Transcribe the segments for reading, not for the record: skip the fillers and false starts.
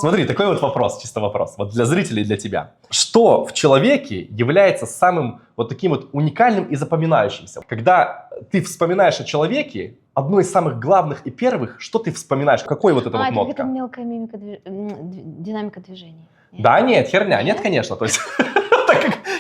Смотри, такой вот вопрос, чисто вопрос, вот для зрителей и для тебя. Что в человеке является самым вот таким вот уникальным и запоминающимся? Когда ты вспоминаешь о человеке, одно из самых главных и первых, что ты вспоминаешь? Какой вот это вот нотка? Это мелкая мимика, динамика движений. Нет? Да, нет, херня, нет, конечно. То есть,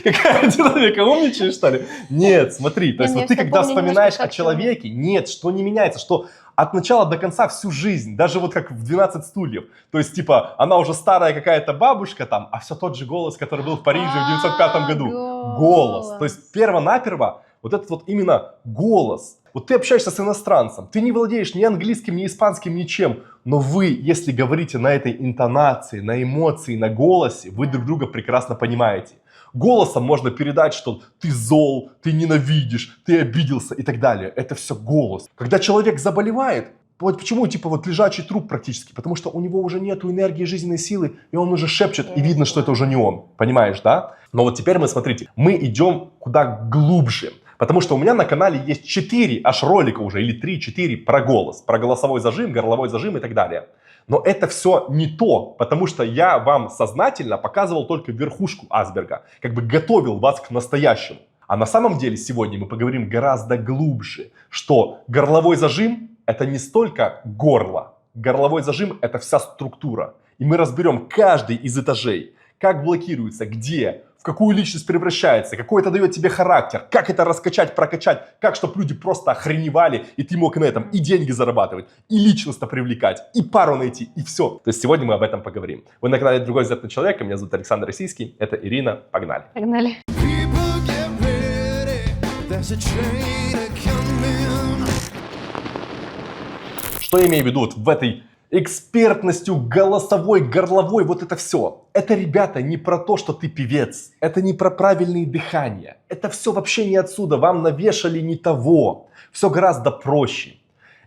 какая динамика, умничаешь, что ли? Нет, смотри, то есть вот ты когда вспоминаешь о человеке, нет, что не меняется, что от начала до конца всю жизнь, даже вот как в 12 стульев. То есть, типа, она уже старая какая-то бабушка там, а все тот же голос, который был в Париже в 1905 году. Голос. То есть, перво-наперво вот этот вот именно голос. Вот ты общаешься с иностранцем, ты не владеешь ни английским, ни испанским, ничем, но вы, если говорите на этой интонации, на эмоции, на голосе, вы друг друга прекрасно понимаете. Голосом можно передать, что ты зол, ты ненавидишь, ты обиделся и так далее. Это все голос. Когда человек заболевает, вот почему типа вот лежачий труп практически? Потому что у него уже нету энергии, жизненной силы, и он уже шепчет, и видно, что это уже не он. Понимаешь, да? Но вот теперь мы, смотрите, мы идем куда глубже. Потому что у меня на канале есть 4 аж ролика уже, или 3-4 про голос, про голосовой зажим, горловой зажим и так далее. Но это все не то, потому что я вам сознательно показывал только верхушку айсберга, как бы готовил вас к настоящему. А на самом деле сегодня мы поговорим гораздо глубже, что горловой зажим – это не столько горло, горловой зажим – это вся структура. И мы разберем каждый из этажей, как блокируется, где, в какую личность превращается, какой это дает тебе характер, как это раскачать, прокачать, как, чтобы люди просто охреневали, и ты мог на этом и деньги зарабатывать, и личность-то привлекать, и пару найти, и все. То есть сегодня мы об этом поговорим. Вы на канале «Другой взгляд на человека», меня зовут Александр Российский, это Ирина, погнали. Погнали. Что я имею в виду вот в этой экспертностью, голосовой, горловой, вот это все. Это, ребята, не про то, что ты певец. Это не про правильные дыхания. Это все вообще не отсюда. Вам навешали не того. Все гораздо проще.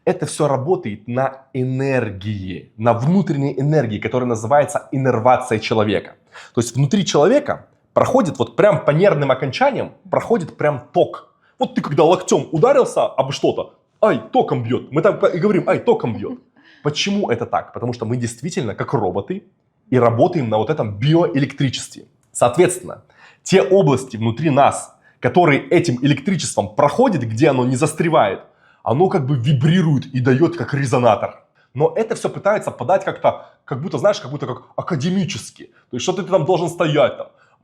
Это все работает на энергии, на внутренней энергии, которая называется иннервация человека. То есть внутри человека проходит вот прям по нервным окончаниям, проходит прям ток. Вот ты когда локтем ударился об что-то, ай, током бьет. Мы там и говорим, ай, током бьет. Почему это так? Потому что мы действительно как роботы и работаем на вот этом биоэлектричестве. Соответственно, те области внутри нас, которые этим электричеством проходят, где оно не застревает, оно как бы вибрирует и дает как резонатор. Но это все пытается подать как-то, как будто, знаешь, как будто как академически. То есть что-то ты там должен стоять,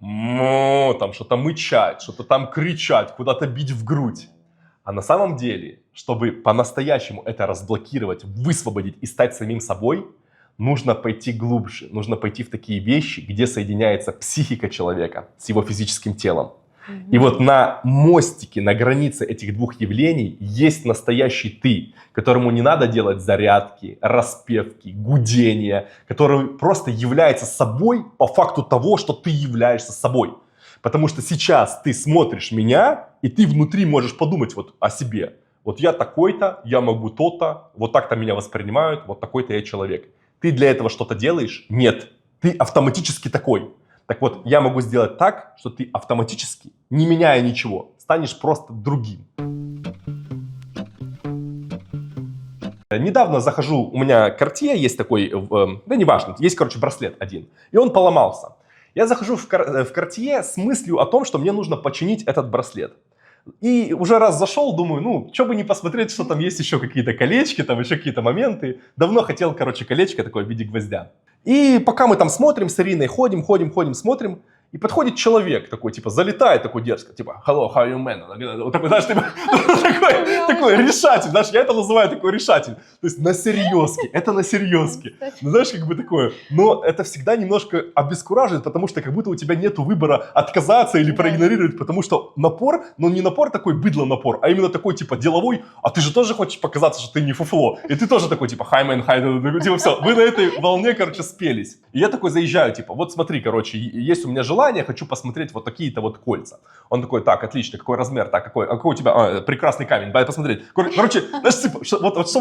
там что-то мычать, что-то там кричать, куда-то бить в грудь. А на самом деле, чтобы по-настоящему это разблокировать, высвободить и стать самим собой, нужно пойти глубже. Нужно пойти в такие вещи, где соединяется психика человека с его физическим телом. И вот на мостике, на границе этих двух явлений есть настоящий ты, которому не надо делать зарядки, распевки, гудения, который просто является собой по факту того, что ты являешься собой. Потому что сейчас ты смотришь меня, и ты внутри можешь подумать вот о себе. Вот я такой-то, я могу то-то, вот так-то меня воспринимают, вот такой-то я человек. Ты для этого что-то делаешь? Нет. Ты автоматически такой. Так вот, я могу сделать так, что ты автоматически, не меняя ничего, станешь просто другим. Недавно захожу, у меня Cartier есть такой, да неважно, есть, короче, браслет один, и он поломался. Я захожу в Cartier с мыслью о том, что мне нужно починить этот браслет. И уже раз зашел, думаю, ну, что бы не посмотреть, что там есть еще какие-то колечки, там еще какие-то моменты. Давно хотел, короче, колечко такое в виде гвоздя. И пока мы там смотрим с Ириной, ходим, смотрим, и подходит человек такой, типа, залетает такой дерзко, типа, hello, how you man? Вот такой, знаешь, типа, такой решатель, знаешь, я это называю такой решатель. То есть на серьезке, это на серьезке. Ну, знаешь, как бы такое. Но это всегда немножко обескураживает, потому что как будто у тебя нету выбора отказаться или проигнорировать, потому что напор, но не напор такой быдло-напор, а именно такой, типа, деловой, а ты же тоже хочешь показаться, что ты не фуфло. И ты тоже такой, типа, hi man, hi, типа, все, вы на этой волне, короче, спелись. И я такой заезжаю, типа, вот смотри, короче, есть у меня желание, хочу посмотреть вот такие-то вот кольца. Он такой, так, отлично, какой размер, так, какой у тебя, прекрасный камень, дай посмотреть. Короче, знаешь, типа,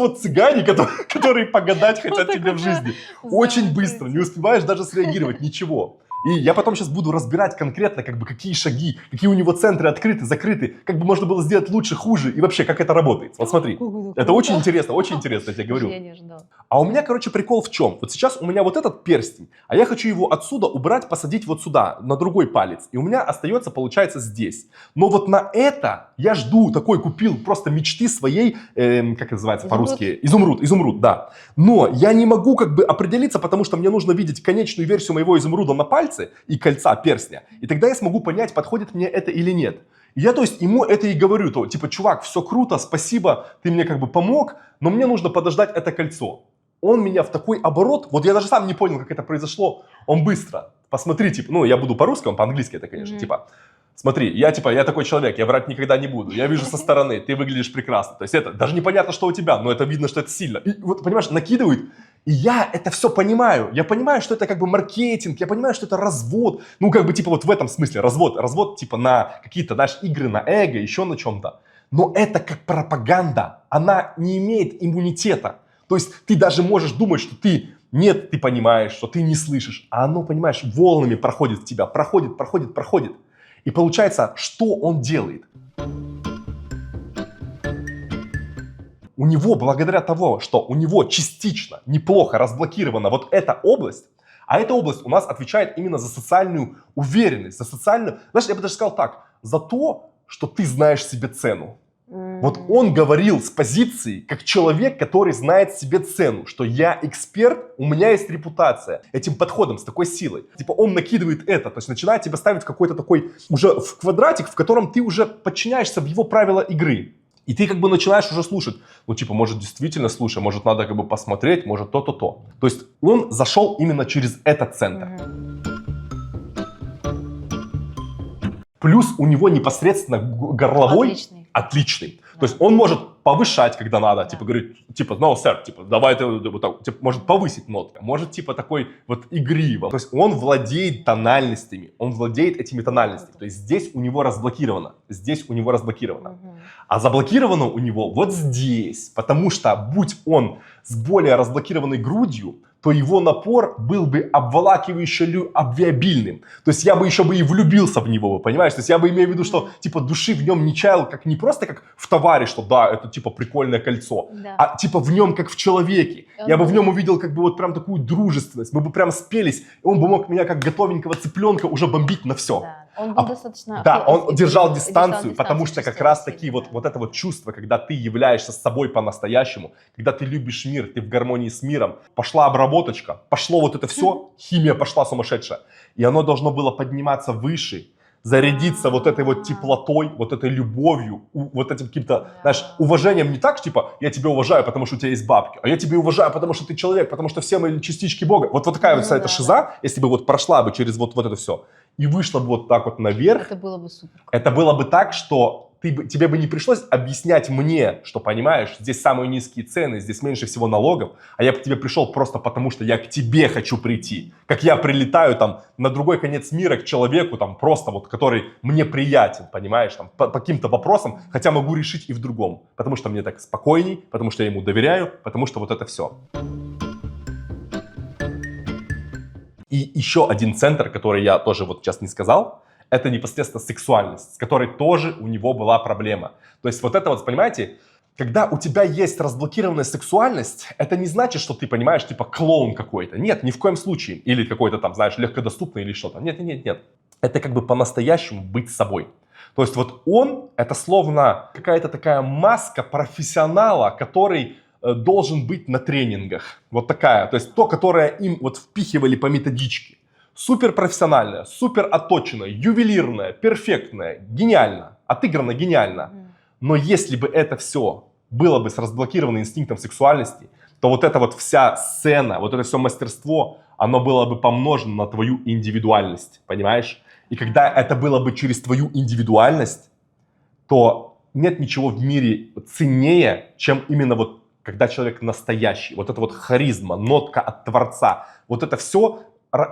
вот цыгане, которые погадать хотят тебе в жизни. Очень быстро, не успеваешь даже среагировать, ничего. И я потом сейчас буду разбирать конкретно, как бы, какие шаги, какие у него центры открыты, закрыты, как бы можно было сделать лучше, хуже, и вообще, как это работает. Вот смотри, это очень интересно, я тебе говорю. Я не ожидала. А у меня, короче, прикол в чем? Вот сейчас у меня вот этот перстень, а я хочу его отсюда убрать, посадить вот сюда, на другой палец. И у меня остается, получается, здесь. Но вот на это я жду, такой купил просто мечты своей, как это называется по-русски? Изумруд, да. Но я не могу как бы определиться, потому что мне нужно видеть конечную версию моего изумруда на пальце и кольца перстня. И тогда я смогу понять, подходит мне это или нет. И я, то есть, ему это и говорю, то, типа, чувак, все круто, спасибо, ты мне как бы помог, но мне нужно подождать это кольцо. Он меня в такой оборот, вот я даже сам не понял, как это произошло, он быстро, посмотри, типа, ну, я буду по-русски, он по-английски это, конечно, типа, смотри, я такой человек, я врать никогда не буду, я вижу со стороны, ты выглядишь прекрасно, то есть это, даже непонятно, что у тебя, но это видно, что это сильно. И вот, понимаешь, накидывают, и я это все понимаю, я понимаю, что это как бы маркетинг, я понимаю, что это развод, ну, как бы, типа, вот в этом смысле, развод, типа, на какие-то, знаешь, игры на эго, еще на чем-то, но это как пропаганда, она не имеет иммунитета. То есть ты даже можешь думать, что ты понимаешь, что ты не слышишь, а оно, понимаешь, волнами проходит в тебя, проходит. И получается, что он делает? У него, благодаря тому, что у него частично неплохо разблокирована вот эта область, а эта область у нас отвечает именно за социальную уверенность, за социальную, знаешь, я бы даже сказал так, за то, что ты знаешь себе цену. Вот он говорил с позиции, как человек, который знает себе цену, что я эксперт, у меня есть репутация. Этим подходом, с такой силой. Типа он накидывает это, то есть начинает тебя ставить в какой-то такой уже в квадратик, в котором ты уже подчиняешься в его правила игры. И ты как бы начинаешь уже слушать. Ну типа, может действительно слушай, может надо как бы посмотреть, может то-то, то. То есть он зашел именно через этот центр. Плюс у него непосредственно горловой отличный. Да. То есть он может повышать, когда надо, типа говорить, типа, no, sir, типа, давай ты вот так, типа, может повысить нотку, может типа такой вот игриво. То есть он владеет тональностями, он владеет этими тональностями. То есть здесь у него разблокировано, А заблокировано у него вот здесь, потому что будь он с более разблокированной грудью, то его напор был бы обволакивающе обвиабильным. То есть я бы еще бы и влюбился в него, понимаешь? То есть я бы имею в виду, что типа души в нем не чаял, как не просто как в товаре, что да, это типа прикольное кольцо, а типа в нем как в человеке. Я бы в нем увидел как бы вот прям такую дружественность, мы бы прям спелись, и он бы мог меня как готовенького цыпленка уже бомбить на все. Да. Он был достаточно... Да, он держал дистанцию, потому что как раз таки вот это вот чувство, когда ты являешься с собой по-настоящему, когда ты любишь мир, ты в гармонии с миром, пошла обработочка, пошло вот это все, химия пошла сумасшедшая, и оно должно было подниматься выше, зарядиться вот этой вот теплотой, вот этой любовью, вот этим каким-то, знаешь, уважением не так, что типа, я тебя уважаю, потому что у тебя есть бабки, а я тебя уважаю, потому что ты человек, потому что все мы частички Бога. Вот такая вот вся эта шиза, если бы вот прошла бы через вот это все, и вышла бы вот так вот наверх. Это было бы супер. Это было бы так, что тебе бы не пришлось объяснять мне, что, понимаешь, здесь самые низкие цены, здесь меньше всего налогов, а я бы к тебе пришел просто потому, что я к тебе хочу прийти. Как я прилетаю там на другой конец мира к человеку, там просто вот, который мне приятен, понимаешь, там по каким-то вопросам, хотя могу решить и в другом, потому что мне так спокойней, потому что я ему доверяю, потому что вот это все. И еще один центр, который я тоже вот сейчас не сказал, это непосредственно сексуальность, с которой тоже у него была проблема. То есть вот это вот, понимаете, когда у тебя есть разблокированная сексуальность, это не значит, что ты, понимаешь, типа клоун какой-то. Нет, ни в коем случае. Или какой-то там, знаешь, легкодоступный или что-то. Нет. Это как бы по-настоящему быть собой. То есть вот он, это словно какая-то такая маска профессионала, который должен быть на тренингах. Вот такая. То есть то, которое им вот впихивали по методичке. Супер профессиональная, супер отточенная, ювелирная, перфектная, гениально, отыграно гениально. Но если бы это все было бы с разблокированным инстинктом сексуальности, то вот эта вот вся сцена, вот это все мастерство, оно было бы помножено на твою индивидуальность, понимаешь? И когда это было бы через твою индивидуальность, то нет ничего в мире ценнее, чем именно вот когда человек настоящий. Вот это вот харизма, нотка от Творца. Вот это все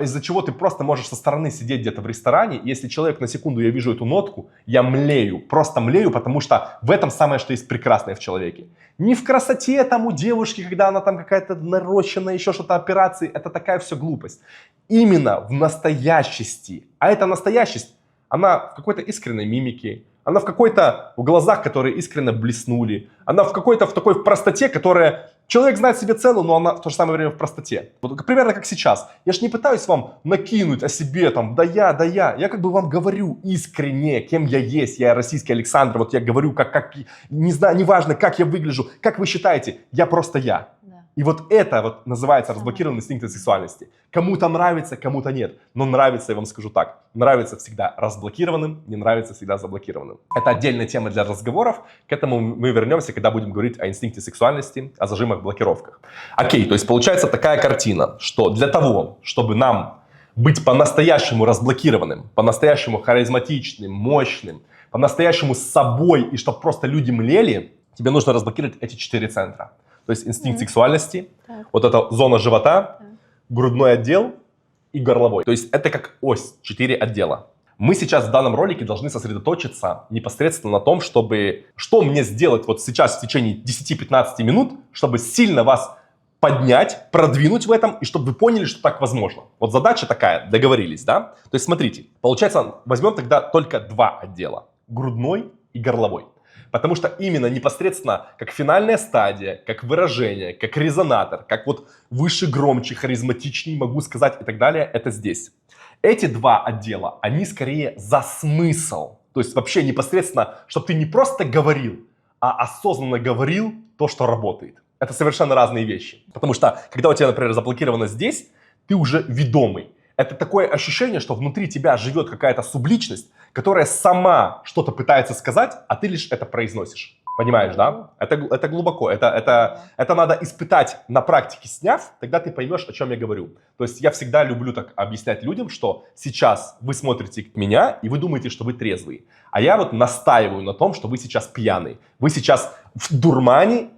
из-за чего ты просто можешь со стороны сидеть где-то в ресторане, и если человек на секунду, я вижу эту нотку, я млею, просто млею, потому что в этом самое, что есть прекрасное в человеке. Не в красоте там у девушки, когда она там какая-то нарощенная, еще что-то операции, это такая все глупость. Именно в настоящести. А эта настоящесть, она в какой-то искренней мимике, она в какой-то в глазах, которые искренне блеснули, она в какой-то в такой простоте, которая... Человек знает себе цену, но она в то же самое время в простоте. Вот примерно как сейчас. Я же не пытаюсь вам накинуть о себе, там, да я. Я как бы вам говорю искренне, кем я есть. Я российский Александр, вот я говорю, как не знаю, неважно, как я выгляжу, как вы считаете, я просто я. Да. И вот это вот называется разблокированный инстинкт сексуальности. Кому-то нравится, кому-то нет. Но нравится, я вам скажу так, нравится всегда разблокированным, не нравится всегда заблокированным. Это отдельная тема для разговоров. К этому мы вернемся, когда будем говорить о инстинкте сексуальности, о зажимах, блокировках. Окей, то есть получается такая картина, что для того, чтобы нам быть по-настоящему разблокированным, по-настоящему харизматичным, мощным, по-настоящему с собой, и чтобы просто люди млели, тебе нужно разблокировать эти 4 центра. То есть инстинкт сексуальности, вот эта зона живота, грудной отдел и горловой. То есть это как ось, 4 отдела. Мы сейчас в данном ролике должны сосредоточиться непосредственно на том, чтобы, что мне сделать вот сейчас в течение 10-15 минут, чтобы сильно вас поднять, продвинуть в этом, и чтобы вы поняли, что так возможно. Вот задача такая, договорились, да? То есть смотрите, получается, возьмем тогда только 2 отдела, грудной и горловой. Потому что именно непосредственно как финальная стадия, как выражение, как резонатор, как вот выше, громче, харизматичней, могу сказать и так далее, это здесь. Эти 2 отдела, они скорее за смысл. То есть вообще непосредственно, чтобы ты не просто говорил, а осознанно говорил то, что работает. Это совершенно разные вещи. Потому что, когда у тебя, например, заблокировано здесь, ты уже ведомый. Это такое ощущение, что внутри тебя живет какая-то субличность, которая сама что-то пытается сказать, а ты лишь это произносишь. Понимаешь, да? Это глубоко. Это надо испытать на практике, сняв, тогда ты поймешь, о чем я говорю. То есть я всегда люблю так объяснять людям, что сейчас вы смотрите меня, и вы думаете, что вы трезвый. А я вот настаиваю на том, что вы сейчас пьяный. Вы сейчас в дурмане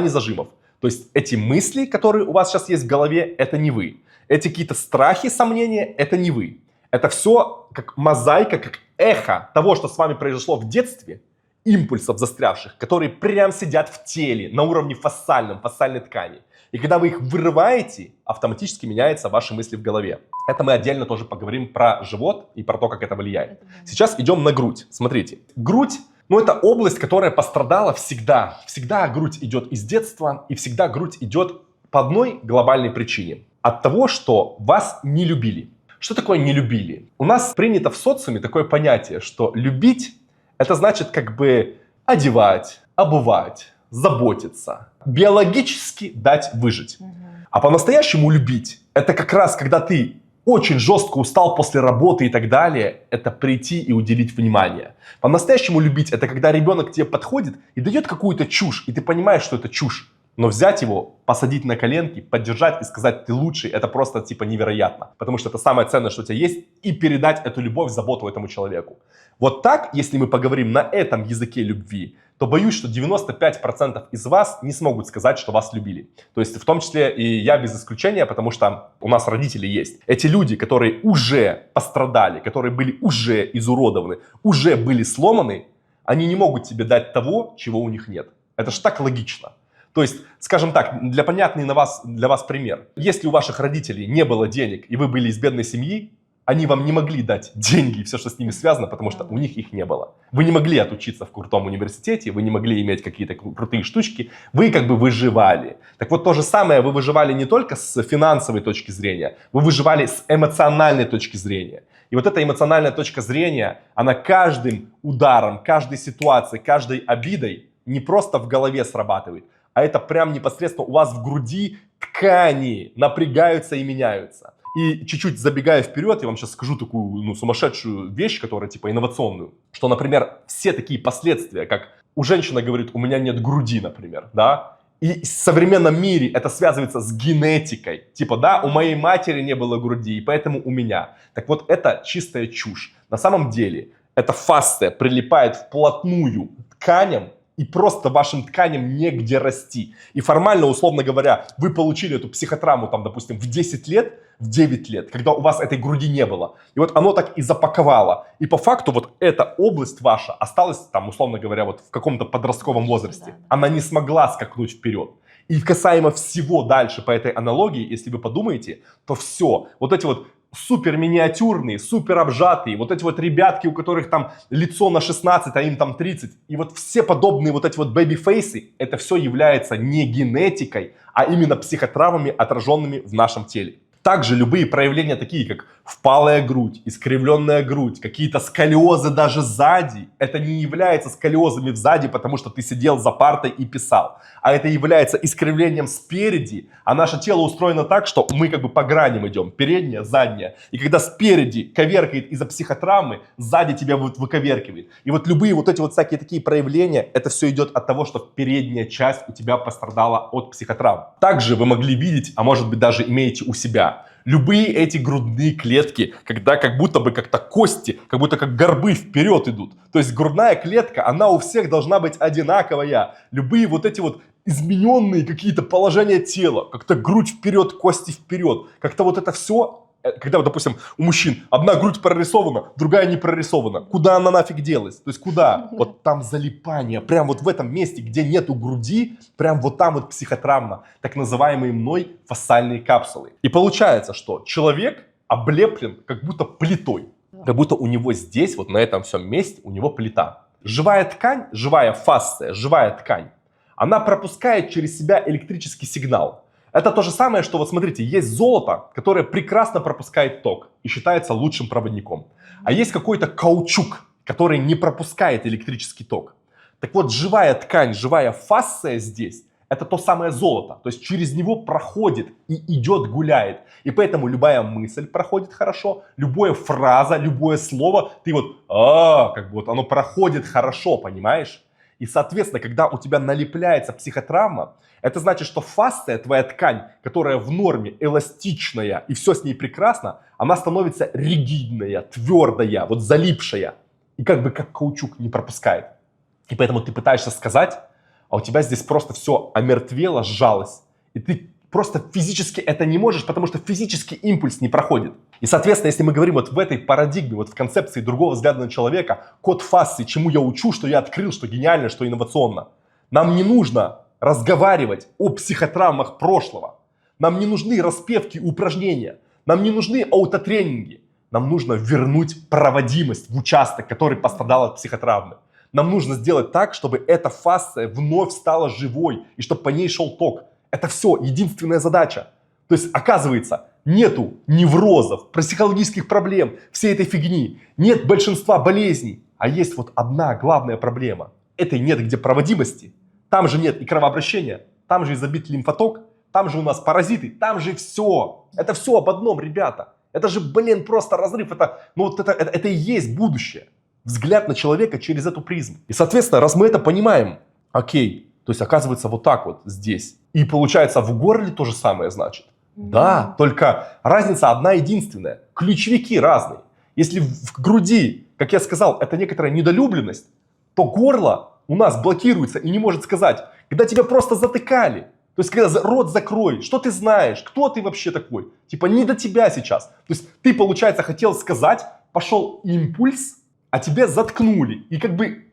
зажимов. То есть эти мысли, которые у вас сейчас есть в голове, это не вы. Эти какие-то страхи, сомнения, это не вы. Это все как мозаика, как эхо того, что с вами произошло в детстве, импульсов застрявших, которые прям сидят в теле, на уровне фасциальной ткани. И когда вы их вырываете, автоматически меняются ваши мысли в голове. Это мы отдельно тоже поговорим про живот и про то, как это влияет. Сейчас идем на грудь. Смотрите, грудь, это область, которая пострадала всегда. Всегда грудь идет из детства, и всегда грудь идет по одной глобальной причине. От того, что вас не любили. Что такое не любили? У нас принято в социуме такое понятие, что любить — это значит как бы одевать, обувать, заботиться, биологически дать выжить. А по-настоящему любить — это как раз когда ты очень жестко устал после работы и так далее, это прийти и уделить внимание. По-настоящему любить — это когда ребенок к тебе подходит и дает какую-то чушь, и ты понимаешь, что это чушь. Но взять его, посадить на коленки, поддержать и сказать «ты лучший» — это просто типа невероятно. Потому что это самое ценное, что у тебя есть, и передать эту любовь, заботу этому человеку. Вот так, если мы поговорим на этом языке любви, то боюсь, что 95% из вас не смогут сказать, что вас любили. То есть в том числе и я без исключения, потому что у нас родители есть. Эти люди, которые уже пострадали, которые были уже изуродованы, уже были сломаны, они не могут тебе дать того, чего у них нет. Это ж так логично. То есть, скажем так, для понятный для вас пример. Если у ваших родителей не было денег, и вы были из бедной семьи, они вам не могли дать деньги и все, что с ними связано, потому что у них их не было. Вы не могли отучиться в крутом университете, вы не могли иметь какие-то крутые штучки, вы как бы выживали. Так вот, то же самое вы выживали не только с финансовой точки зрения, вы выживали с эмоциональной точки зрения. И вот эта эмоциональная точка зрения, она каждым ударом, каждой ситуацией, каждой обидой не просто в голове срабатывает, а это прям непосредственно у вас в груди ткани напрягаются и меняются. И чуть-чуть забегая вперед, я вам сейчас скажу такую сумасшедшую вещь, которая типа инновационную. Что, например, все такие последствия, как у женщины говорит, у меня нет груди, например, да? И в современном мире это связывается с генетикой. Типа, да, у моей матери не было груди, и поэтому у меня. Так вот, это чистая чушь. На самом деле, эта фасция прилипает вплотную к тканям, и просто вашим тканям негде расти. И формально, условно говоря, вы получили эту психотравму, там, допустим, в 10 лет, в 9 лет, когда у вас этой груди не было. И вот оно так и запаковало. И по факту вот эта область ваша осталась, там, условно говоря, вот в каком-то подростковом возрасте. Она не смогла скакнуть вперед. И касаемо всего дальше по этой аналогии, если вы подумаете, то все, вот эти вот супер миниатюрные, супер обжатые, вот эти вот ребятки, у которых там лицо на 16, а им там 30, и вот все подобные вот эти вот бэби-фейсы, это все является не генетикой, а именно психотравмами, отраженными в нашем теле. Также любые проявления, такие как впалая грудь, искривленная грудь, какие-то сколиозы даже сзади, это не является сколиозами сзади, потому что ты сидел за партой и писал, а это является искривлением спереди, а наше тело устроено так, что мы как бы по граням идем, передняя, задняя, и когда спереди коверкает из-за психотравмы, сзади тебя вот выковеркивает. И вот любые вот эти вот всякие такие проявления, это все идет от того, что передняя часть у тебя пострадала от психотравм. Также вы могли видеть, а может быть даже имеете у себя, любые эти грудные клетки, когда как будто бы как-то кости, как будто как горбы вперед идут. То есть грудная клетка, она у всех должна быть одинаковая. Любые вот эти вот измененные какие-то положения тела, как-то грудь вперед, кости вперед. Как-то вот это все, когда, вот, допустим, у мужчин одна грудь прорисована, другая не прорисована. Куда она нафиг делась? То есть куда? Вот там залипание. Прям вот в этом месте, где нету груди, прям вот там вот психотравма. Так называемые мной фасциальные капсулы. И получается, что человек облеплен как будто плитой. Как будто у него здесь, вот на этом всем месте, у него плита. Живая ткань, живая фасция, живая ткань, она пропускает через себя электрический сигнал. Это то же самое, что вот смотрите, есть золото, которое прекрасно пропускает ток и считается лучшим проводником. А есть какой-то каучук, который не пропускает электрический ток. Так вот, живая ткань, живая фасция здесь, это то самое золото. То есть через него проходит и идет, гуляет. И поэтому любая мысль проходит хорошо, любая фраза, любое слово, ты вот, как бы вот оно проходит хорошо, понимаешь? И, соответственно, когда у тебя налепляется психотравма, это значит, что фасция, твоя ткань, которая в норме эластичная и все с ней прекрасно, она становится ригидная, твердая, вот залипшая. И как бы как каучук не пропускает. И поэтому ты пытаешься сказать, а у тебя здесь просто все омертвело, сжалось. И ты просто физически это не можешь, потому что физический импульс не проходит. И, соответственно, если мы говорим вот в этой парадигме, вот в концепции другого взгляда на человека, код фасции, чему я учу, что я открыл, что гениально, что инновационно. Нам не нужно разговаривать о психотравмах прошлого. Нам не нужны распевки, упражнения. Нам не нужны аутотренинги. Нам нужно вернуть проводимость в участок, который пострадал от психотравмы. Нам нужно сделать так, чтобы эта фасция вновь стала живой и чтобы по ней шел ток. Это все, единственная задача. То есть, оказывается, нету неврозов, психологических проблем, всей этой фигни. Нет большинства болезней. А есть вот одна главная проблема. Этой нет где проводимости. Там же нет и кровообращения, там же и забит лимфоток, там же у нас паразиты, там же все. Это все об одном, ребята. Это же, просто разрыв. Это и есть будущее. Взгляд на человека через эту призму. И, соответственно, раз мы это понимаем, окей, то есть оказывается вот так вот здесь. И получается в горле то же самое значит. Да, только разница одна единственная. Ключевики разные. Если в груди, как я сказал, это некоторая недолюбленность, то горло у нас блокируется и не может сказать, когда тебя просто затыкали. То есть, когда рот закрой, что ты знаешь, кто ты вообще такой? Типа не до тебя сейчас. То есть, ты, получается, хотел сказать, пошел импульс, а тебя заткнули. И как бы...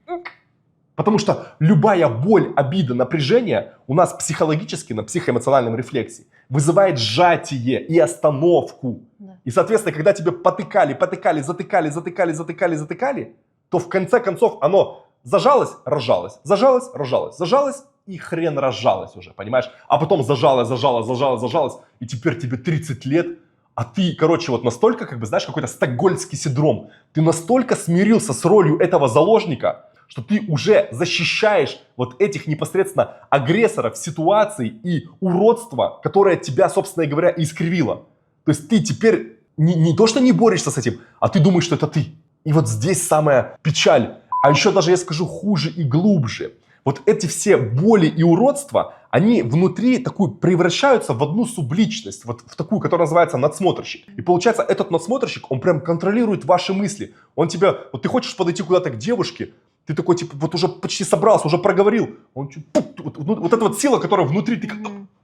Потому что любая боль, обида, напряжение у нас психологически на психоэмоциональном рефлексе вызывает сжатие и остановку. Да. И, соответственно, когда тебя потыкали, затыкали, то в конце концов оно зажалось, разжалось, зажалось, разжалось, зажалось и хрен разжалось уже, понимаешь? А потом зажалось, и теперь тебе 30 лет, а ты, вот настолько, знаешь, какой-то стокгольмский синдром, ты настолько смирился с ролью этого заложника, что ты уже защищаешь вот этих непосредственно агрессоров, ситуаций и уродства, которое тебя, собственно говоря, искривило. То есть ты теперь не то, что не борешься с этим, а ты думаешь, что это ты. И вот здесь самая печаль. А еще даже я скажу хуже и глубже. Вот эти все боли и уродства, они внутри такую превращаются в одну субличность, вот в такую, которая называется надсмотрщик. И получается, этот надсмотрщик, он прям контролирует ваши мысли. Он тебя, вот ты хочешь подойти куда-то к девушке, Ты такой, типа, вот уже почти собрался, уже проговорил. Он вот эта вот сила, которая внутри, ты как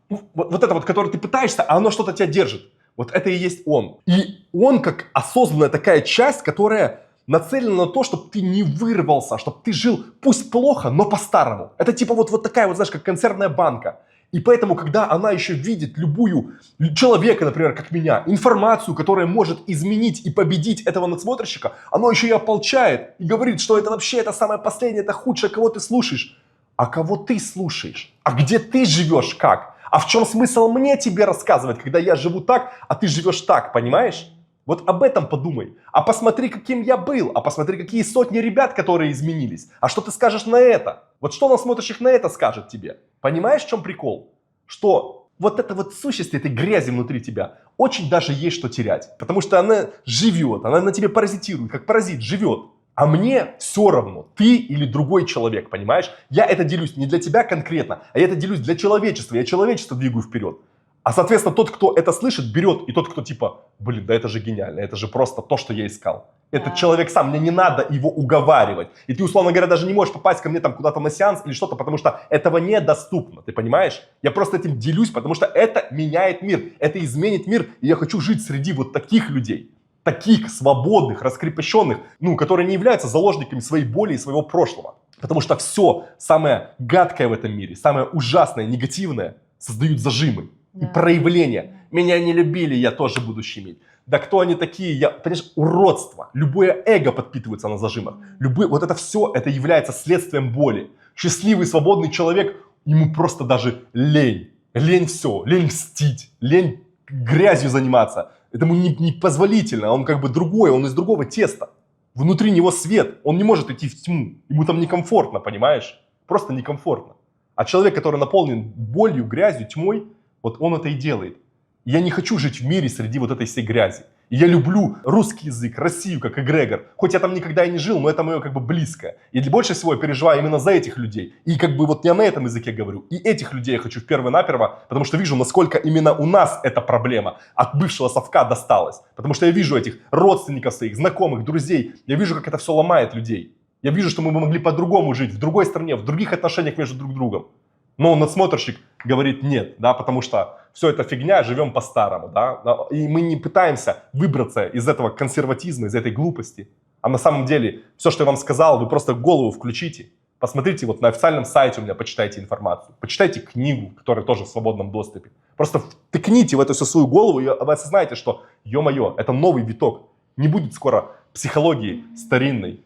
вот это вот, которое ты пытаешься, а оно что-то тебя держит. Вот это и есть он. И он как осознанная такая часть, которая нацелена на то, чтобы ты не вырвался, чтобы ты жил, пусть плохо, но по-старому. Это типа вот такая вот, знаешь, как консервная банка. И поэтому, когда она еще видит любую человека, например, как меня, информацию, которая может изменить и победить этого надсмотрщика, она еще и ополчает и говорит, что это вообще это самое последнее, это худшее, кого ты слушаешь. А кого ты слушаешь? А где ты живешь как? А в чем смысл мне тебе рассказывать, когда я живу так, а ты живешь так, понимаешь? Вот об этом подумай. А посмотри, каким я был. А посмотри, какие сотни ребят, которые изменились. А что ты скажешь на это? Вот что насмотрщик на это скажет тебе? Понимаешь, в чем прикол? Что вот эта вот сущность этой грязи внутри тебя очень даже есть что терять. Потому что она живет, она на тебе паразитирует, как паразит живет. А мне все равно, ты или другой человек, понимаешь? Я это делюсь не для тебя конкретно, а я это делюсь для человечества. Я человечество двигаю вперед. А, соответственно, тот, кто это слышит, берет, и тот, кто типа, блин, да это же гениально, это же просто то, что я искал. Этот человек сам, мне не надо его уговаривать. И ты, условно говоря, даже не можешь попасть ко мне там куда-то на сеанс или что-то, потому что этого недоступно, ты понимаешь? Я просто этим делюсь, потому что это меняет мир, это изменит мир, и я хочу жить среди вот таких людей. Таких свободных, раскрепощенных, которые не являются заложниками своей боли и своего прошлого. Потому что все самое гадкое в этом мире, самое ужасное, негативное создают зажимы. И проявления. Меня не любили, я тоже буду щемить. Да кто они такие? Понимаешь, уродство. Любое эго подпитывается на зажимах. Вот это все, это является следствием боли. Счастливый, свободный человек, ему просто даже лень. Лень все. Лень мстить. Лень грязью заниматься. Этому непозволительно. Он как бы другой, он из другого теста. Внутри него свет. Он не может идти в тьму. Ему там некомфортно, понимаешь? Просто некомфортно. А человек, который наполнен болью, грязью, тьмой, вот он это и делает. Я не хочу жить в мире среди вот этой всей грязи. И я люблю русский язык, Россию как эгрегор. Хоть я там никогда и не жил, но это мое как бы близкое. И больше всего я переживаю именно за этих людей. И как бы вот я на этом языке говорю. И этих людей я хочу вперво-наперво, потому что вижу, насколько именно у нас эта проблема от бывшего совка досталась. Потому что я вижу этих родственников своих, знакомых, друзей. Я вижу, как это все ломает людей. Я вижу, что мы бы могли по-другому жить, в другой стране, в других отношениях между друг другом. Но надсмотрщик говорит нет, да, потому что все это фигня, живем по-старому, да, и мы не пытаемся выбраться из этого консерватизма, из этой глупости. А на самом деле, все, что я вам сказал, вы просто голову включите, посмотрите вот на официальном сайте у меня, почитайте информацию, почитайте книгу, которая тоже в свободном доступе. Просто втыкните в эту всю свою голову, и вы осознаете, что, ё-моё, это новый виток. Не будет скоро психологии старинной,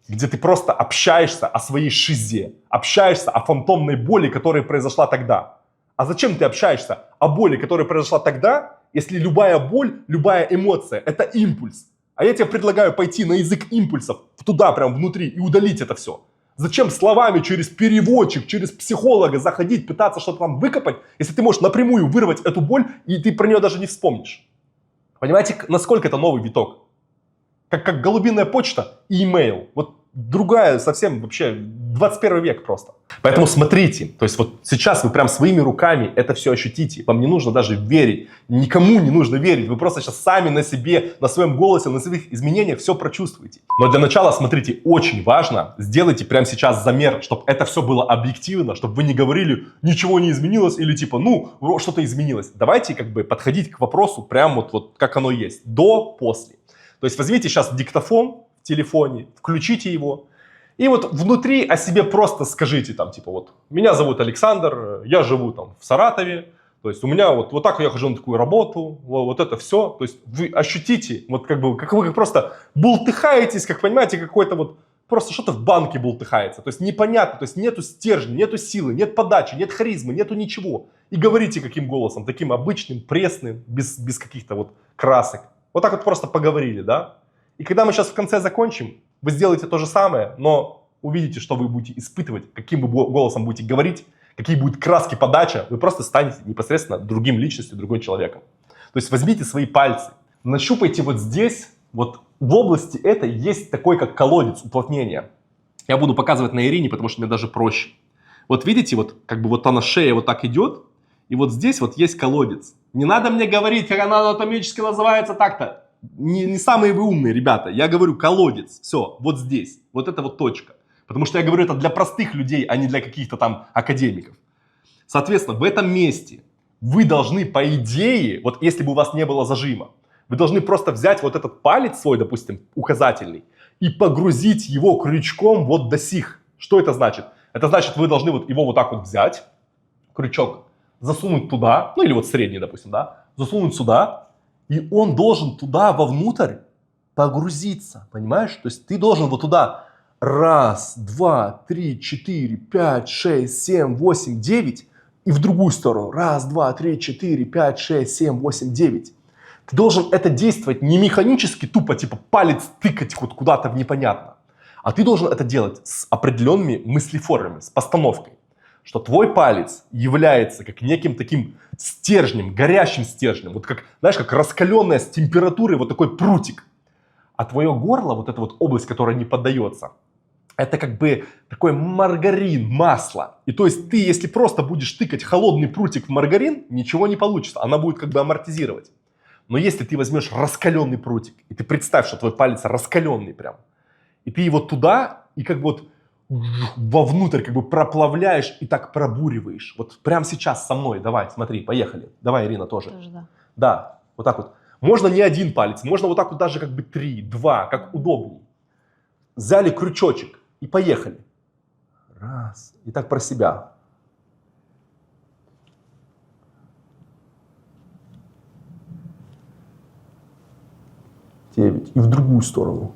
где ты просто общаешься о своей шизе, общаешься о фантомной боли, которая произошла тогда. А зачем ты общаешься о боли, которая произошла тогда, если любая боль, любая эмоция – это импульс? А я тебе предлагаю пойти на язык импульсов, туда прям внутри и удалить это все. Зачем словами через переводчик, через психолога заходить, пытаться что-то там выкопать, если ты можешь напрямую вырвать эту боль, и ты про нее даже не вспомнишь? Понимаете, насколько это новый виток? Как голубиная почта и имейл. Вот другая совсем вообще 21 век просто. Поэтому смотрите, то есть вот сейчас вы прям своими руками это все ощутите. Вам не нужно даже верить, никому не нужно верить. Вы просто сейчас сами на себе, на своем голосе, на своих изменениях все прочувствуете. Но для начала, смотрите, очень важно, сделайте прямо сейчас замер, чтобы это все было объективно, чтобы вы не говорили, ничего не изменилось или типа, что-то изменилось. Давайте как бы подходить к вопросу прям вот как оно есть, до, после. То есть возьмите сейчас диктофон в телефоне, включите его, и вот внутри о себе просто скажите там, типа вот, меня зовут Александр, я живу там в Саратове, то есть у меня вот так я хожу на такую работу, вот это все, то есть вы ощутите, вот как бы, как вы просто бултыхаетесь, как понимаете, какой-то вот, просто что-то в банке бултыхается, то есть непонятно, то есть нету стержня, нету силы, нет подачи, нет харизмы, нету ничего. И говорите каким голосом, таким обычным, пресным, без каких-то вот красок. Вот так вот просто поговорили, да? И когда мы сейчас в конце закончим, вы сделаете то же самое, но увидите, что вы будете испытывать, каким вы голосом будете говорить, какие будут краски подача, вы просто станете непосредственно другим личностью, другим человеком. То есть возьмите свои пальцы, нащупайте вот здесь, вот в области этой есть такой, как колодец уплотнения. Я буду показывать на Ирине, потому что мне даже проще. Вот видите, вот как бы вот она шея вот так идет, и вот здесь вот есть колодец. Не надо мне говорить, как она анатомически называется так-то. Не самые вы умные, ребята. Я говорю колодец. Все, вот здесь. Вот это вот точка. Потому что я говорю это для простых людей, а не для каких-то там академиков. Соответственно, в этом месте вы должны, по идее, вот если бы у вас не было зажима, вы должны просто взять вот этот палец свой, допустим, указательный, и погрузить его крючком вот до сих. Что это значит? Это значит, вы должны вот его вот так вот взять, крючок, засунуть туда, ну или вот средний, допустим, да, засунуть сюда, и он должен туда вовнутрь погрузиться, понимаешь? То есть ты должен вот туда 1, 2, 3, 4, 5, 6, 7, 8, 9 и в другую сторону. 1, 2, 3, 4, 5, 6, 7, 8, 9. Ты должен это действовать не механически, тупо типа палец тыкать вот куда-то в непонятно, а ты должен это делать с определенными мыслеформами, с постановкой, что твой палец является как неким таким стержнем, горящим стержнем, вот как, знаешь, как раскаленная с температурой вот такой прутик. А твое горло, вот эта вот область, которая не поддается, это как бы такой маргарин, масло. И то есть ты, если просто будешь тыкать холодный прутик в маргарин, ничего не получится, она будет как бы амортизировать. Но если ты возьмешь раскаленный прутик, и ты представь, что твой палец раскаленный прям, и ты его туда, и как бы вот вовнутрь как бы проплавляешь и так пробуриваешь. Вот прямо сейчас со мной, давай, смотри, поехали. Давай, Ирина, тоже. Тоже, да. Да, вот так вот. Можно не один палец, можно вот так вот даже как бы 3, 2, как удобнее. Взяли крючочек и поехали. 1. И так про себя. 9. И в другую сторону.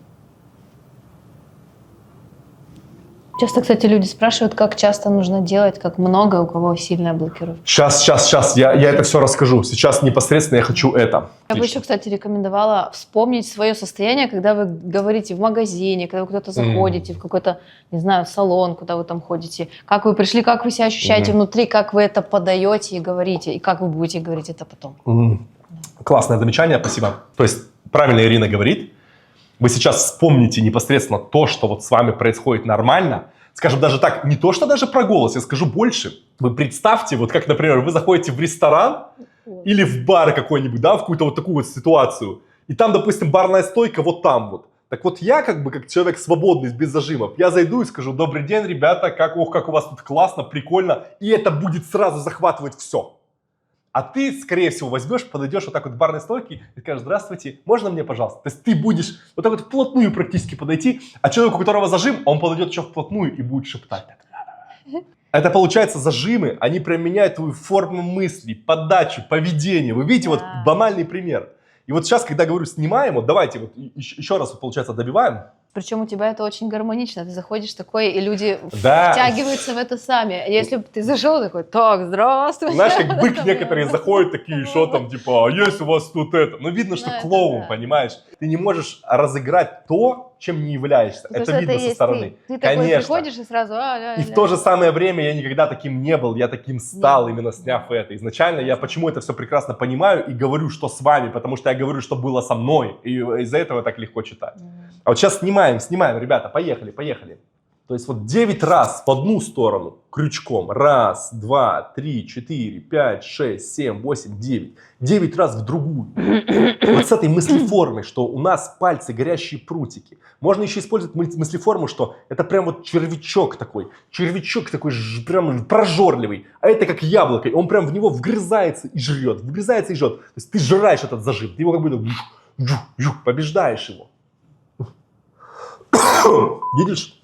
Часто, кстати, люди спрашивают, как часто нужно делать, как много, у кого сильная блокировка. Сейчас, я это все расскажу. Сейчас непосредственно я хочу это. Я бы еще, кстати, рекомендовала вспомнить свое состояние, когда вы говорите в магазине, когда вы куда-то заходите, в какой-то, не знаю, салон, куда вы там ходите. Как вы пришли, как вы себя ощущаете внутри, как вы это подаете и говорите, и как вы будете говорить это потом. Классное замечание, спасибо. То есть, правильно Ирина говорит. Вы сейчас вспомните непосредственно то, что вот с вами происходит нормально. Скажем даже так, не то, что даже про голос, я скажу больше. Вы представьте, вот как, например, вы заходите в ресторан или в бар какой-нибудь, да, в какую-то вот такую вот ситуацию. И там, допустим, барная стойка вот там вот. Так вот я как бы, как человек свободный, без зажимов, я зайду и скажу: добрый день, ребята, как у вас тут классно, прикольно. И это будет сразу захватывать все. А ты, скорее всего, возьмешь, подойдешь вот так вот к барной стойке и скажешь: здравствуйте, можно мне, пожалуйста? То есть ты будешь вот так вот вплотную практически подойти, а человек, у которого зажим, он подойдет еще вплотную и будет шептать. Это получается зажимы, они прям меняют твою форму мыслей, подачу, поведение. Вы видите, вот банальный пример. И вот сейчас, когда говорю снимаем, вот давайте вот еще раз, вот, получается, добиваем. Причем у тебя это очень гармонично. Ты заходишь такой, и люди втягиваются в это сами. Если бы ты зашел такой: так, здравствуйте. Знаешь, как бык некоторые заходят такие, что там, типа, а есть у вас тут это? Ну, видно, что клоун, понимаешь? Ты не можешь разыграть то, чем не являешься. Это видно со стороны. Ты такой приходишь и сразу... И в то же самое время я никогда таким не был, я таким стал, именно сняв это. Изначально я почему это все прекрасно понимаю и говорю, что с вами, потому что я говорю, что было со мной, и из-за этого так легко читать. А вот сейчас снимаем, ребята, поехали. То есть вот 9 раз в одну сторону крючком. 1, 2, 3, 4, 5, 6, 7, 8, 9. 9 раз в другую. Вот с этой мыслеформой, что у нас пальцы горящие прутики. Можно еще использовать мыслеформу, что это прям вот червячок такой прям прожорливый. А это как яблоко, он прям в него вгрызается и жрет. То есть ты жраешь этот зажим, ты его как бы побеждаешь его. Видишь,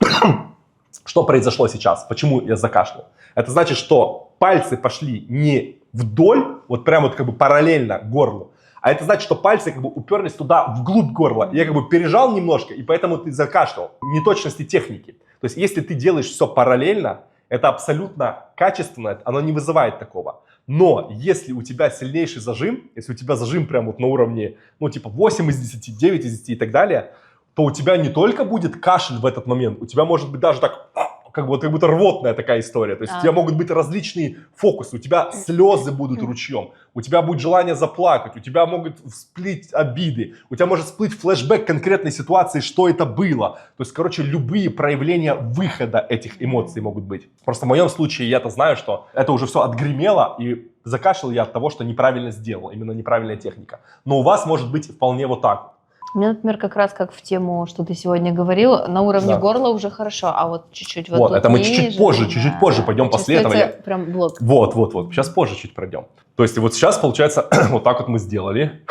что произошло сейчас? Почему я закашлял? Это значит, что пальцы пошли не вдоль, вот прямо вот как бы параллельно горлу, а это значит, что пальцы как бы уперлись туда вглубь горла. Я как бы пережал немножко, и поэтому ты закашлял. Неточности техники. То есть если ты делаешь все параллельно, это абсолютно качественно, оно не вызывает такого. Но если у тебя сильнейший зажим, если у тебя зажим прям вот на уровне, ну типа 8 из 10, 9 из 10 и так далее, то у тебя не только будет кашель в этот момент, у тебя может быть даже так, как будто рвотная такая история. То есть у тебя могут быть различные фокусы, у тебя слезы будут ручьем, у тебя будет желание заплакать, у тебя могут всплыть обиды, у тебя может всплыть флешбэк конкретной ситуации, что это было. То есть, короче, любые проявления выхода этих эмоций могут быть. Просто в моем случае я-то знаю, что это уже все отгремело, и закашлял я от того, что неправильно сделал, именно неправильная техника. Но у вас может быть вполне вот так. У меня, например, как раз как в тему, что ты сегодня говорил, на уровне Да. горла уже хорошо, а вот чуть-чуть вот Вот, тут это мы ниже, чуть-чуть позже пойдем после этого. чувствуется прям блок. Вот. Сейчас позже чуть пройдем. То есть вот сейчас, получается, вот так вот мы сделали.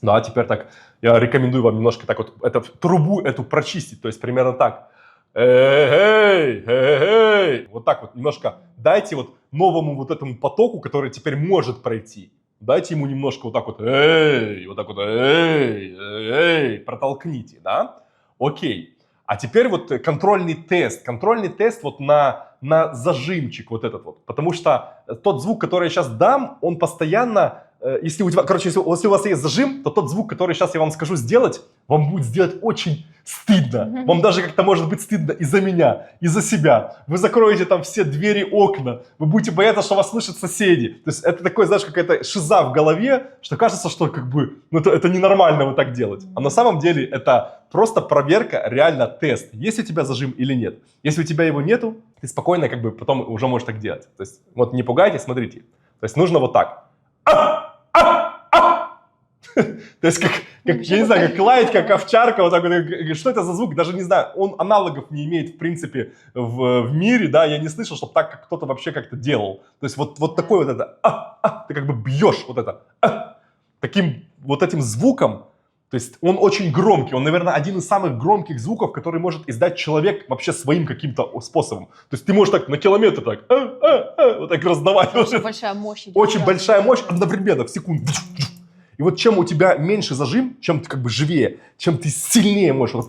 Да, теперь так, я рекомендую вам немножко так вот трубу эту прочистить. То есть примерно так. Эй. Вот так вот немножко дайте вот новому вот этому потоку, который теперь может пройти. Дайте ему немножко вот так вот, вот так вот, протолкните, да? Окей. А теперь вот контрольный тест вот на зажимчик вот этот вот. Потому что тот звук, который я сейчас дам, он постоянно, если у вас есть зажим, то тот звук, который сейчас я вам скажу сделать, вам будет сделать очень стыдно. Вам даже как-то может быть стыдно из-за меня, из-за себя. Вы закроете там все двери, окна. Вы будете бояться, что вас слышат соседи. То есть это такой, знаешь, какая-то шиза в голове, что кажется, что как бы это ненормально вот так делать. А на самом деле это просто проверка, реально тест, есть у тебя зажим или нет. Если у тебя его нету, ты спокойно как бы потом уже можешь так делать. То есть вот не пугайтесь, смотрите. То есть нужно вот так. То есть, я не знаю, как лаять, как овчарка, вот так вот. Что это за звук? Даже не знаю, он аналогов не имеет, в принципе, в мире, да, я не слышал, чтобы так как кто-то вообще как-то делал. То есть, вот такой вот это, ты как бы бьешь вот это, таким вот этим звуком, то есть, он очень громкий, он, наверное, один из самых громких звуков, который может издать человек вообще своим каким-то способом. То есть, ты можешь так на километр так, вот так раздавать. Очень большая мощь. Очень большая мощь одновременно, в секунду. И вот чем у тебя меньше зажим, чем ты как бы живее, чем ты сильнее можешь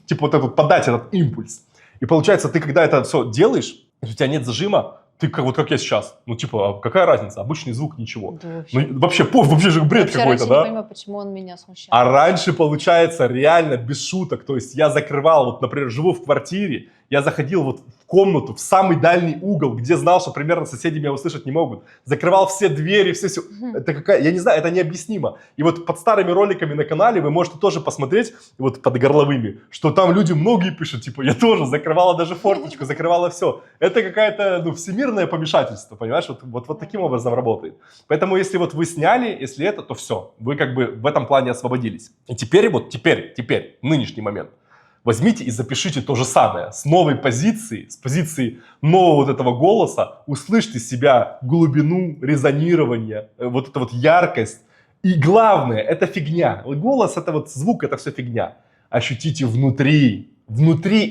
типа вот этот подать этот импульс. И получается, ты когда это все делаешь, у тебя нет зажима, ты вот как я сейчас. Ну типа, какая разница? Обычный звук, ничего. Да, вообще. Ну вообще же бред какой-то, да? Я не понимаю, почему он меня смущает. А раньше, получается, реально без шуток. То есть я закрывал, вот, например, живу в квартире, я заходил вот в комнату, в самый дальний угол, где знал, что примерно соседи меня услышать не могут. Закрывал все двери, все. Это я не знаю, это необъяснимо. И вот под старыми роликами на канале вы можете тоже посмотреть, вот под горловыми, что там люди многие пишут, типа, я тоже закрывала даже форточку, закрывала все. Это какая-то, всемирное помешательство, понимаешь? Вот таким образом работает. Поэтому если вот вы сняли, если это, то все. Вы как бы в этом плане освободились. И теперь, нынешний момент, возьмите и запишите то же самое с новой позиции, с позиции нового вот этого голоса, услышьте себя, глубину резонирования, вот эта вот яркость. И главное, это фигня. Голос, это вот звук, это все фигня. Ощутите внутри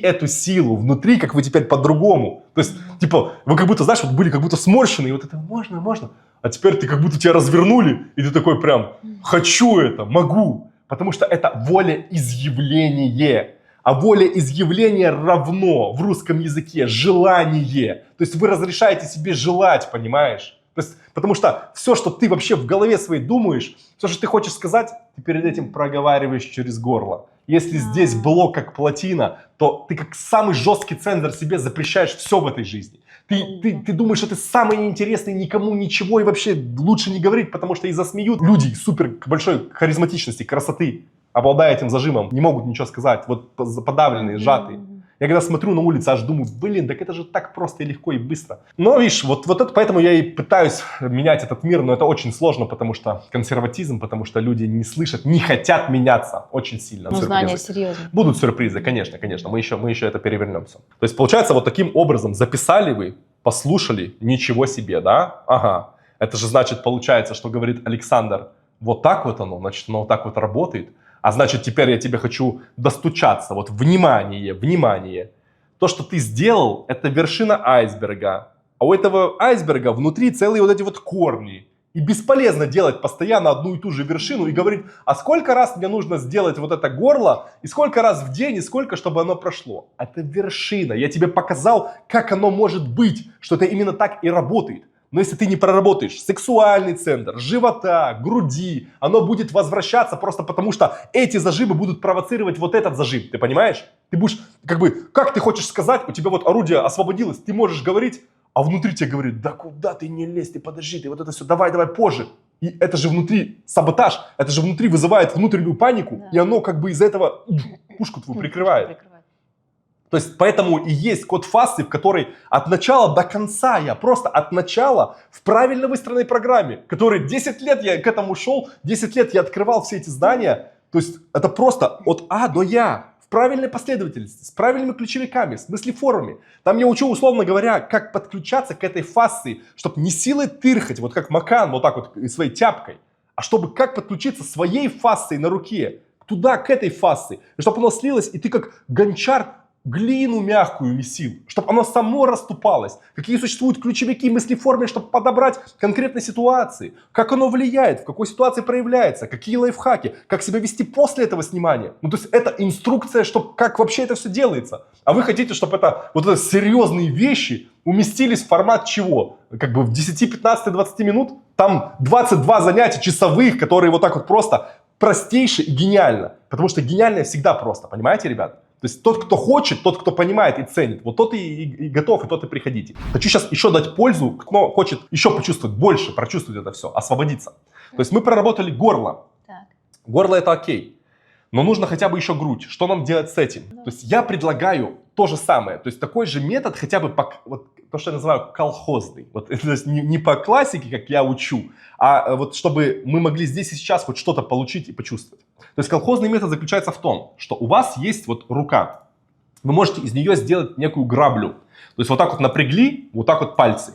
эту силу, внутри, как вы теперь по-другому. То есть, типа, вы как будто, знаешь, вот были как будто сморщены, и вот это можно. А теперь ты как будто тебя развернули, и ты такой прям, хочу это, могу. Потому что это волеизъявление. А волеизъявление равно в русском языке желание. То есть вы разрешаете себе желать, понимаешь? То есть, потому что все, что ты вообще в голове своей думаешь, все, что ты хочешь сказать, ты перед этим проговариваешь через горло. Если здесь блок как плотина, то ты как самый жесткий цензор себе запрещаешь все в этой жизни. Ты думаешь, что ты самый неинтересный, никому ничего и вообще лучше не говорить, потому что и засмеют. Люди супер большой харизматичности, красоты, обладая этим зажимом, не могут ничего сказать, вот подавленные, сжатые. Я когда смотрю на улицу, аж думаю, так это же так просто и легко и быстро. Но видишь, вот это, поэтому я и пытаюсь менять этот мир, но это очень сложно, потому что консерватизм, потому что люди не слышат, не хотят меняться очень сильно. Ну, знания серьезно. Будут сюрпризы, конечно, мы еще это перевернем все. То есть получается вот таким образом записали вы, послушали, ничего себе, да? Ага, это же значит получается, что говорит Александр, вот так вот оно, значит оно вот так вот работает. А значит, теперь я тебе хочу достучаться. Вот внимание. То, что ты сделал, это вершина айсберга. А у этого айсберга внутри целые вот эти вот корни. И бесполезно делать постоянно одну и ту же вершину и говорить, а сколько раз мне нужно сделать вот это горло, и сколько раз в день, и сколько, чтобы оно прошло. Это вершина. Я тебе показал, как оно может быть, что это именно так и работает. Но если ты не проработаешь сексуальный центр, живота, груди, оно будет возвращаться просто потому, что эти зажимы будут провоцировать вот этот зажим. Ты понимаешь? Ты будешь, как ты хочешь сказать, у тебя вот орудие освободилось, ты можешь говорить, а внутри тебе говорит, да куда ты не лезь, ты подожди, ты вот это все, давай позже. И это же внутри саботаж, это же внутри вызывает внутреннюю панику, да. И оно как бы из-за этого пушку твою прикрывает. То То есть поэтому и есть код фасции, в которой от начала до конца я просто от начала в правильно выстроенной программе, который 10 лет я к этому шел, 10 лет я открывал все эти здания. То есть это просто от А до Я в правильной последовательности, с правильными ключевиками, с мыслеформами. Там я учу, условно говоря, как подключаться к этой фасции, чтобы не силой тырхать, вот как Макан, вот так вот своей тяпкой, а чтобы как подключиться своей фасцией на руке туда, к этой фасции, чтобы оно слилось, и ты как гончар глину мягкую месил, чтобы оно само расступалось. Какие существуют ключевики мыслеформы, чтобы подобрать конкретной ситуации. Как оно влияет, в какой ситуации проявляется, какие лайфхаки, как себя вести после этого снимания. Ну, то есть это инструкция, чтобы как вообще это все делается. А вы хотите, чтобы это вот это серьезные вещи уместились в формат чего? Как бы в 10, 15, 20 минут? Там 22 занятия часовых, которые вот так вот просто простейше и гениально. Потому что гениальное всегда просто, понимаете, ребят? То есть тот, кто хочет, тот, кто понимает и ценит, вот тот и готов, и тот и приходите. Хочу сейчас еще дать пользу, кто хочет еще почувствовать больше, прочувствовать это все, освободиться. То есть мы проработали горло. Так. Горло это окей, но нужно хотя бы еще грудь. Что нам делать с этим? То есть я предлагаю то же самое, то есть такой же метод, хотя бы по, вот, то, что я называю колхозный. Вот, то есть не по классике, как я учу, а вот чтобы мы могли здесь и сейчас хоть что-то получить и почувствовать. То есть колхозный метод заключается в том, что у вас есть вот рука. Вы можете из нее сделать некую граблю. То есть вот так вот напрягли, вот так вот пальцы.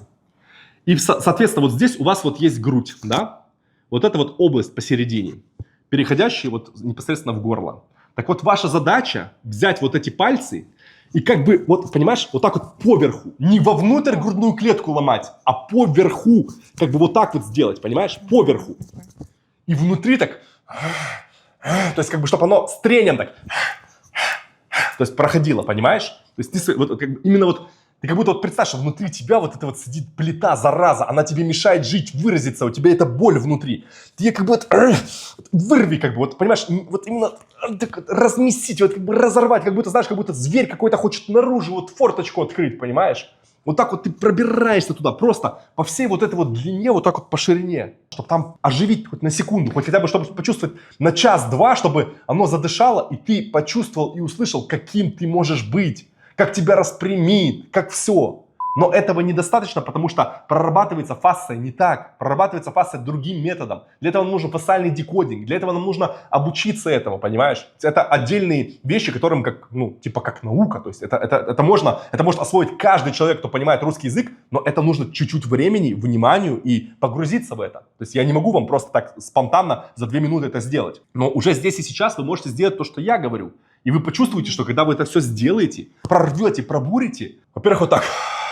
И, соответственно, вот здесь у вас вот есть грудь, да? Вот эта вот область посередине, переходящая вот непосредственно в горло. Так вот, ваша задача взять вот эти пальцы и как бы, вот, понимаешь, вот так вот поверху, не вовнутрь грудную клетку ломать, а поверху, как бы вот так вот сделать, понимаешь, поверху. И внутри так, то есть как бы, чтобы оно с трением так, то есть проходило, понимаешь? То есть ты вот, как бы, именно вот, ты как будто вот представь, что внутри тебя вот эта вот сидит плита, зараза, она тебе мешает жить, выразиться, у тебя эта боль внутри. Ты ее как бы вот, вырви, как бы, вот, понимаешь, вот именно так, разместить, вот как бы разорвать, как будто, знаешь, как будто зверь какой-то хочет наружу вот форточку открыть, понимаешь? Вот так вот ты пробираешься туда, просто по всей вот этой вот длине, вот так вот по ширине, чтобы там оживить хоть на секунду, хоть хотя бы, чтобы почувствовать на час-два, чтобы оно задышало, и ты почувствовал и услышал, каким ты можешь быть, как тебя распрямит, как все. Но этого недостаточно, потому что прорабатывается фасция не так, прорабатывается фасция другим методом. Для этого нам нужен фасциальный декодинг, для этого нам нужно обучиться этому, понимаешь? Это отдельные вещи, которым как, ну, типа как наука, то есть это может освоить каждый человек, кто понимает русский язык, но это нужно чуть-чуть времени, вниманию и погрузиться в это. То есть я не могу вам просто так спонтанно за 2 минуты это сделать. Но уже здесь и сейчас вы можете сделать то, что я говорю. И вы почувствуете, что когда вы это все сделаете, прорвете, пробурите, во-первых, вот так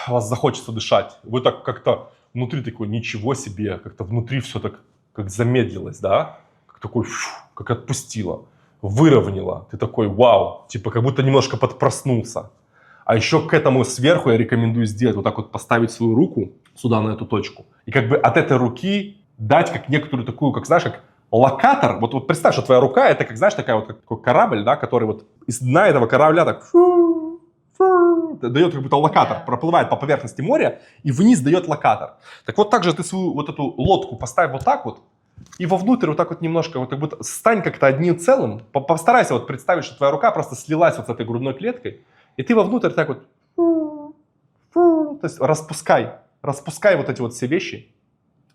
вас захочется дышать. Вы так как-то внутри такой, ничего себе, как-то внутри все так как замедлилось, да? Как такой, как отпустило, выровняло. Ты такой, вау, типа как будто немножко подпроснулся. А еще к этому сверху я рекомендую сделать, вот так вот поставить свою руку сюда, на эту точку. И как бы от этой руки дать как некоторую такую, как знаешь, как локатор. Вот представь, что твоя рука, это как, знаешь, такая вот как такой корабль, да, который вот из дна этого корабля так дает как будто локатор, проплывает по поверхности моря и вниз дает локатор. Так вот так же ты свою вот эту лодку поставь вот так вот и вовнутрь вот так вот немножко, вот как будто стань как-то одним целым, постарайся вот представить, что твоя рука просто слилась вот с этой грудной клеткой, и ты вовнутрь так вот, то есть распускай вот эти вот все вещи,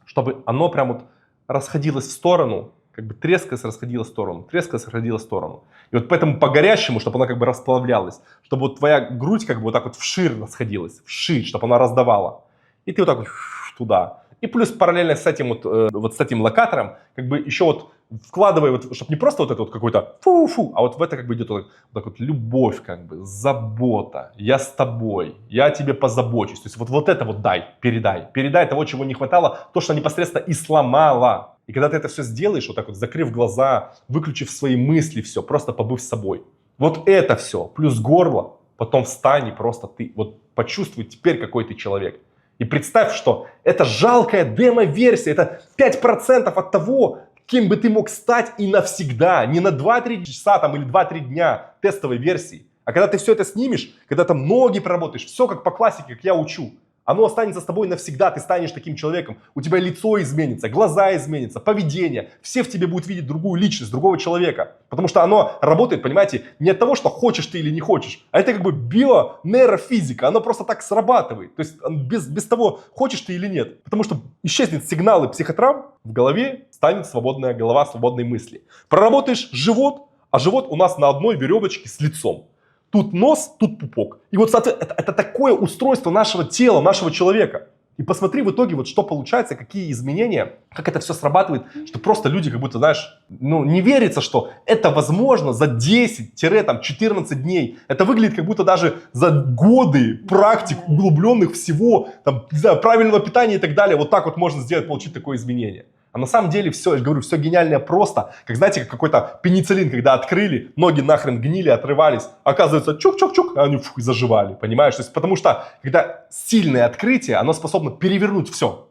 чтобы оно прям вот расходилось в сторону, как бы трескалось, расходилось в сторону, трескалось, расходилось в сторону. И вот поэтому по-горячему, чтобы она как бы расплавлялась, чтобы вот твоя грудь как бы вот так вот вширь расходилась, вширь, чтобы она раздавала. И ты вот так вот туда. И плюс параллельно с этим вот с этим локатором, как бы еще вот вкладывай, вот, чтобы не просто вот это вот какой-то фу-фу, а вот в это как бы идет вот так вот любовь, как бы, забота, я с тобой, я о тебе позабочусь. То есть вот это вот передай того, чего не хватало, то, что непосредственно и сломало. И когда ты это все сделаешь, вот так вот закрыв глаза, выключив свои мысли, все, просто побыв с собой. Вот это все, плюс горло, потом встань и просто ты вот почувствуй теперь, какой ты человек. И представь, что это жалкая демо-версия, это 5% от того, кем бы ты мог стать и навсегда, не на 2-3 часа там, или 2-3 дня тестовой версии. А когда ты все это снимешь, когда там ноги проработаешь, все как по классике, как я учу, Оно останется с тобой навсегда, ты станешь таким человеком. У тебя лицо изменится, глаза изменятся, поведение. Все в тебе будут видеть другую личность, другого человека. Потому что оно работает, понимаете, не от того, что хочешь ты или не хочешь, а это как бы био-нейрофизика. Оно просто так срабатывает. То есть без того, хочешь ты или нет. Потому что исчезнет сигналы психотравм, в голове станет свободная голова, свободные мысли. Проработаешь живот, а живот у нас на одной веревочке с лицом. Тут нос, тут пупок. И вот это такое устройство нашего тела, нашего человека. И посмотри в итоге, вот что получается, какие изменения, как это все срабатывает, что просто люди как будто, знаешь, не верится, что это возможно за 10-14 дней. Это выглядит как будто даже за годы практик углубленных всего, там, не знаю, правильного питания и так далее. Вот так вот можно сделать, получить такое изменение. А на самом деле все, я же говорю, все гениальное просто. Как знаете, как какой-то пенициллин, когда открыли, ноги нахрен гнили, отрывались. Оказывается, чук-чук-чук, а они и заживали, понимаешь? То есть, потому что, когда сильное открытие, оно способно перевернуть все.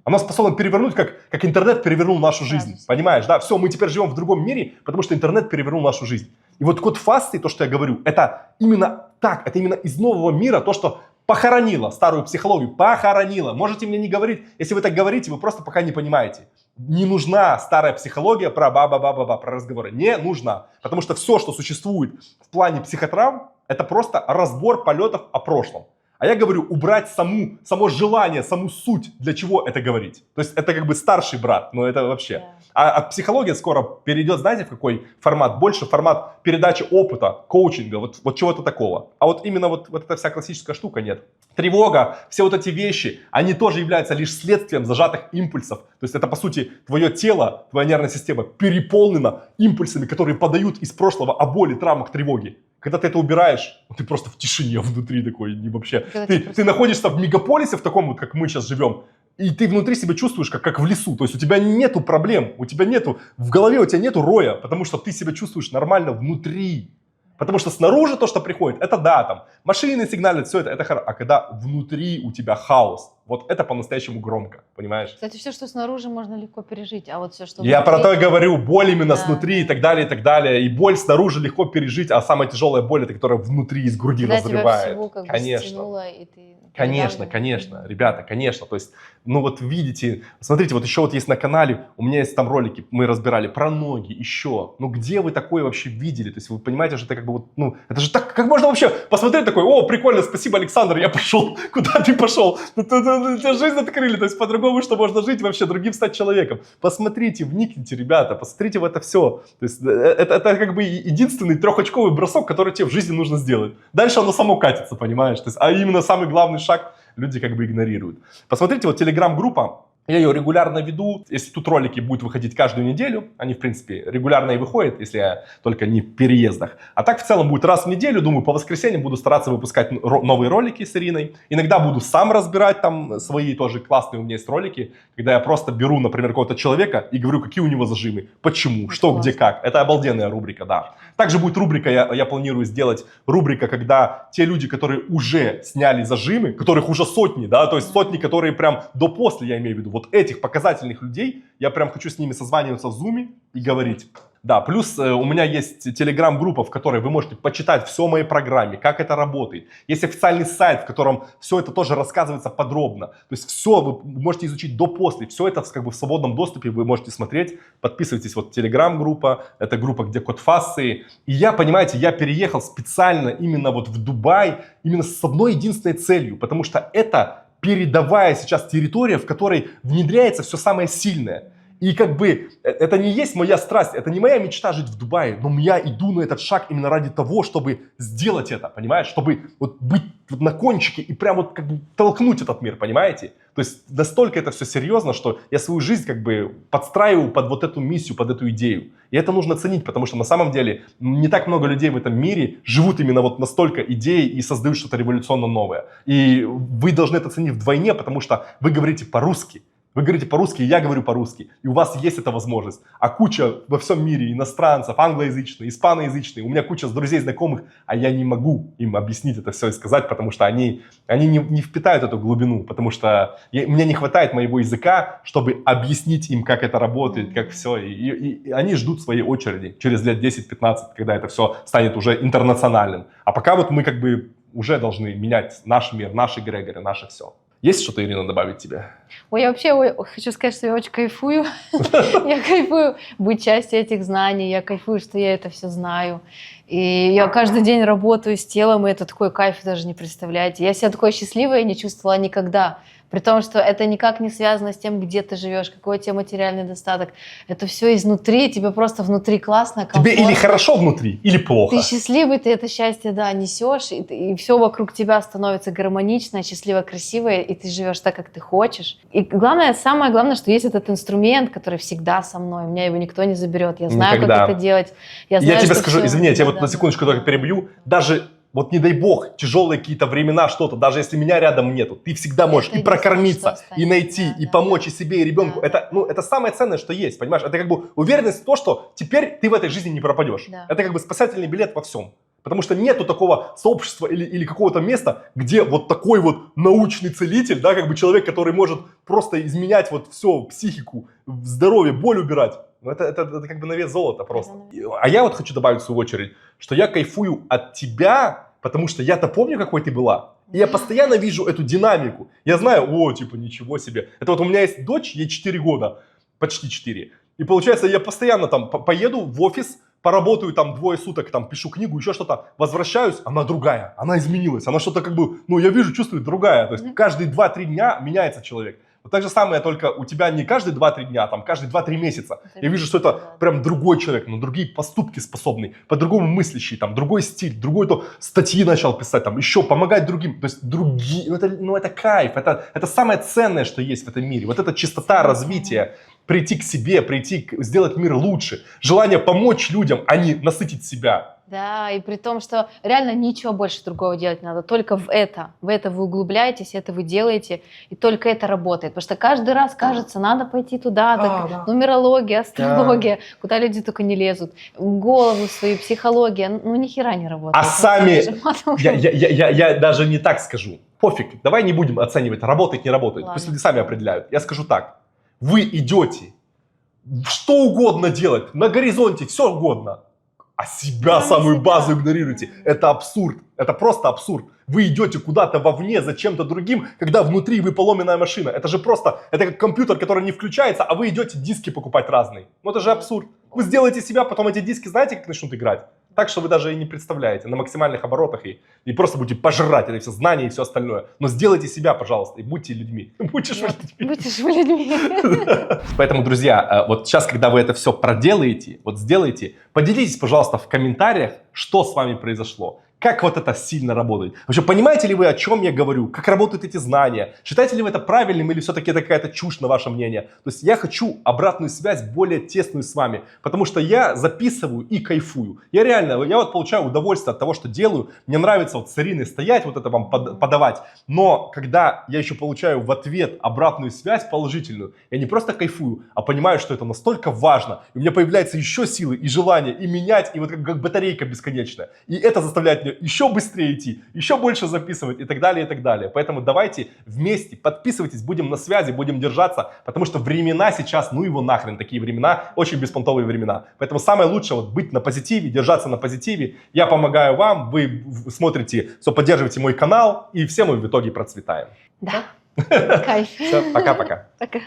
Оно способно перевернуть, как интернет перевернул нашу жизнь. Понимаешь, да? Все, мы теперь живем в другом мире, потому что интернет перевернул нашу жизнь. И вот код фасции, то, что я говорю, это именно так, это именно из нового мира, то, что похоронила старую психологию, похоронила. Можете мне не говорить, если вы так говорите, вы просто пока не понимаете. Не нужна старая психология про ба-ба-ба-ба-ба, про разговоры. Не нужна. Потому что все, что существует в плане психотравм, это просто разбор полетов о прошлом. А я говорю, убрать само желание, саму суть, для чего это говорить. То есть это как бы старший брат, но это вообще. А психология скоро перейдет, знаете, в какой формат? Больше формат передачи опыта, коучинга, вот чего-то такого. А вот именно вот эта вся классическая штука нет. Тревога, все вот эти вещи, они тоже являются лишь следствием зажатых импульсов. То есть это, по сути, твое тело, твоя нервная система переполнена импульсами, которые подают из прошлого о боли, травмах, тревоге. Когда ты это убираешь, ты просто в тишине внутри такой, не вообще. Ты находишься в мегаполисе, в таком вот, как мы сейчас живем, и ты внутри себя чувствуешь, как в лесу. То есть у тебя нету проблем, в голове у тебя нету роя, потому что ты себя чувствуешь нормально внутри. Потому что снаружи то, что приходит, это да, там, машины сигналят, все это хорошо. А когда внутри у тебя хаос, вот это по-настоящему громко, понимаешь? Кстати, все, что снаружи, можно легко пережить, а вот все, что Я внутри... про то и говорю, боль именно снутри и так далее, и так далее. И боль снаружи легко пережить, а самая тяжелая боль, это которая внутри из груди когда разрывает. Тебя всего как бы стянуло, и ты... Конечно, ребята, конечно. То есть, ну вот видите, смотрите, вот еще вот есть на канале, у меня есть там ролики, мы разбирали про ноги, еще. Ну где вы такое вообще видели? То есть вы понимаете, что это как бы вот, ну, это же так, как можно вообще посмотреть такой, о, прикольно, спасибо, Александр, я пошел. Куда ты пошел? Жизнь открыли, то есть по-другому, что можно жить вообще, другим стать человеком. Посмотрите, вникните, ребята, посмотрите в это все. То есть это как бы единственный трехочковый бросок, который тебе в жизни нужно сделать. Дальше оно само катится, понимаешь? То есть, а именно самый главный шаг люди как бы игнорируют. Посмотрите, вот телеграм-группа, я ее регулярно веду, если тут ролики будут выходить каждую неделю, они, в принципе, регулярно и выходят, если я только не в переездах. А так, в целом, будет раз в неделю, думаю, по воскресеньям буду стараться выпускать новые ролики с Ириной. Иногда буду сам разбирать там свои тоже классные у меня есть ролики, когда я просто беру, например, какого-то человека и говорю, какие у него зажимы, почему, что, где, как. Это обалденная рубрика, да. Также будет рубрика, я планирую сделать рубрика, когда те люди, которые уже сняли зажимы, которых уже сотни, да, то есть сотни, которые прям до-после, я имею в виду, вот этих показательных людей, я прям хочу с ними созваниваться в зуме и говорить. Да, плюс у меня есть телеграм-группа, в которой вы можете почитать все о моей программе, как это работает. Есть официальный сайт, в котором все это тоже рассказывается подробно. То есть все вы можете изучить до-после. Все это как бы в свободном доступе вы можете смотреть. Подписывайтесь, вот телеграм-группа, это группа, где код фасции. И я, понимаете, я переехал специально именно вот в Дубай, именно с одной единственной целью, потому что это передовая сейчас территория, в которой внедряется все самое сильное. И как бы это не есть моя страсть, это не моя мечта жить в Дубае, но я иду на этот шаг именно ради того, чтобы сделать это, понимаешь? Чтобы вот быть вот на кончике и прям вот как бы толкнуть этот мир, понимаете? То есть настолько это все серьезно, что я свою жизнь как бы подстраиваю под вот эту миссию, под эту идею. И это нужно ценить, потому что на самом деле не так много людей в этом мире живут именно вот настолько идеей и создают что-то революционно новое. И вы должны это ценить вдвойне, потому что вы говорите по-русски. Вы говорите по-русски, я говорю по-русски, и у вас есть эта возможность. А куча во всем мире иностранцев, англоязычных, испаноязычных, у меня куча друзей, знакомых, а я не могу им объяснить это все и сказать, потому что они не впитают эту глубину, потому что мне не хватает моего языка, чтобы объяснить им, как это работает, как все. И они ждут своей очереди через лет 10-15, когда это все станет уже интернациональным. А пока вот мы как бы уже должны менять наш мир, наши эгрегоры, наше все. Есть что-то, Ирина, добавить тебе? Ой, я вообще хочу сказать, что я очень кайфую. Я кайфую быть частью этих знаний, я кайфую, что я это все знаю. И я каждый день работаю с телом, и это такой кайф, даже не представляете. Я себя такой счастливой не чувствовала никогда. При том, что это никак не связано с тем, где ты живешь, какой у тебя материальный достаток. Это все изнутри, тебе просто внутри классно, комфортно. Тебе или хорошо внутри, или плохо. Ты счастливый, ты это счастье, да, несешь, и все вокруг тебя становится гармонично, счастливо, красивое, и ты живешь так, как ты хочешь. И главное, самое главное, что есть этот инструмент, который всегда со мной, у меня его никто не заберет. Я знаю, Никогда. как это делать. Я тебе скажу, всё... извини, я тебя да, вот на секундочку только перебью. Даже вот не дай бог, тяжелые какие-то времена, что-то, даже если меня рядом нету, ты всегда можешь Это и прокормиться, единственное, что и найти, останется. и Да, помочь да. и себе, и ребенку. Да, Это, это самое ценное, что есть, понимаешь? Это как бы уверенность в том, что теперь ты в этой жизни не пропадешь. Да. Это как бы спасательный билет во всем. Потому что нету такого сообщества или какого-то места, где вот такой вот научный целитель, да, как бы человек, который может просто изменять вот все, психику, здоровье, боль убирать. Ну, это как бы на вес золота просто. А я вот хочу добавить в свою очередь, что я кайфую от тебя, потому что я-то помню, какой ты была. И я постоянно вижу эту динамику. Я знаю, типа, ничего себе. Это вот у меня есть дочь, ей 4 года, почти 4. И получается, я постоянно там поеду в офис, поработаю там 2 суток, там пишу книгу, еще что-то, возвращаюсь, она другая, она изменилась, она что-то как бы, я вижу, чувствую, другая. То есть каждые 2-3 дня меняется человек. Вот так же самое, только у тебя не каждые 2-3 дня, а там каждые 2-3 месяца. Я вижу, что это прям другой человек, на другие поступки способный, по-другому мыслящий, там, другой стиль, другой статьи начал писать, там, еще помогать другим. То есть другие, это кайф, это самое ценное, что есть в этом мире. Вот эта чистота развития, прийти к себе, сделать мир лучше, желание помочь людям, а не насытить себя. Да, и при том, что реально ничего больше другого делать не надо, только в это вы углубляетесь, это вы делаете, и только это работает. Потому что каждый раз кажется, надо пойти туда, нумерология, астрология, куда люди только не лезут, голову свою, психология, ни хера не работает. А сами, я даже не так скажу, пофиг, давай не будем оценивать, работает, не работает, Ладно. пусть люди сами определяют. Я скажу так, вы идете, что угодно делать, на горизонте, все угодно, а себя, самую базу игнорируете. Это абсурд. Это просто абсурд. Вы идете куда-то вовне за чем-то другим, когда внутри вы поломенная машина. Это же просто, это как компьютер, который не включается, а вы идете диски покупать разные. Это же абсурд. Вы сделаете себя, потом эти диски, знаете, как начнут играть? Так, что вы даже и не представляете, на максимальных оборотах и просто будете пожрать это все знания и все остальное. Но сделайте себя, пожалуйста, и будьте людьми. Будешь вы людьми. Поэтому, друзья, вот сейчас, когда вы это все проделаете, вот сделайте, поделитесь, пожалуйста, в комментариях, что с вами произошло. Как вот это сильно работает? Вообще, понимаете ли вы, о чем я говорю? Как работают эти знания? Считаете ли вы это правильным или все-таки это какая-то чушь на ваше мнение? То есть я хочу обратную связь более тесную с вами, потому что я записываю и кайфую. Я вот получаю удовольствие от того, что делаю. Мне нравится вот с Ириной стоять, вот это вам подавать. Но когда я еще получаю в ответ обратную связь положительную, я не просто кайфую, а понимаю, что это настолько важно. И у меня появляются еще силы и желание и менять, и вот как батарейка бесконечная. И это заставляет меня еще быстрее идти, еще больше записывать и так далее, и так далее. Поэтому давайте вместе, подписывайтесь, будем на связи, будем держаться, потому что времена сейчас, его нахрен, такие времена, очень беспонтовые времена. Поэтому самое лучшее вот быть на позитиве, держаться на позитиве. Я помогаю вам, вы смотрите, все, поддерживаете мой канал, и все мы в итоге процветаем. Да, кайф. Все, пока-пока. Пока.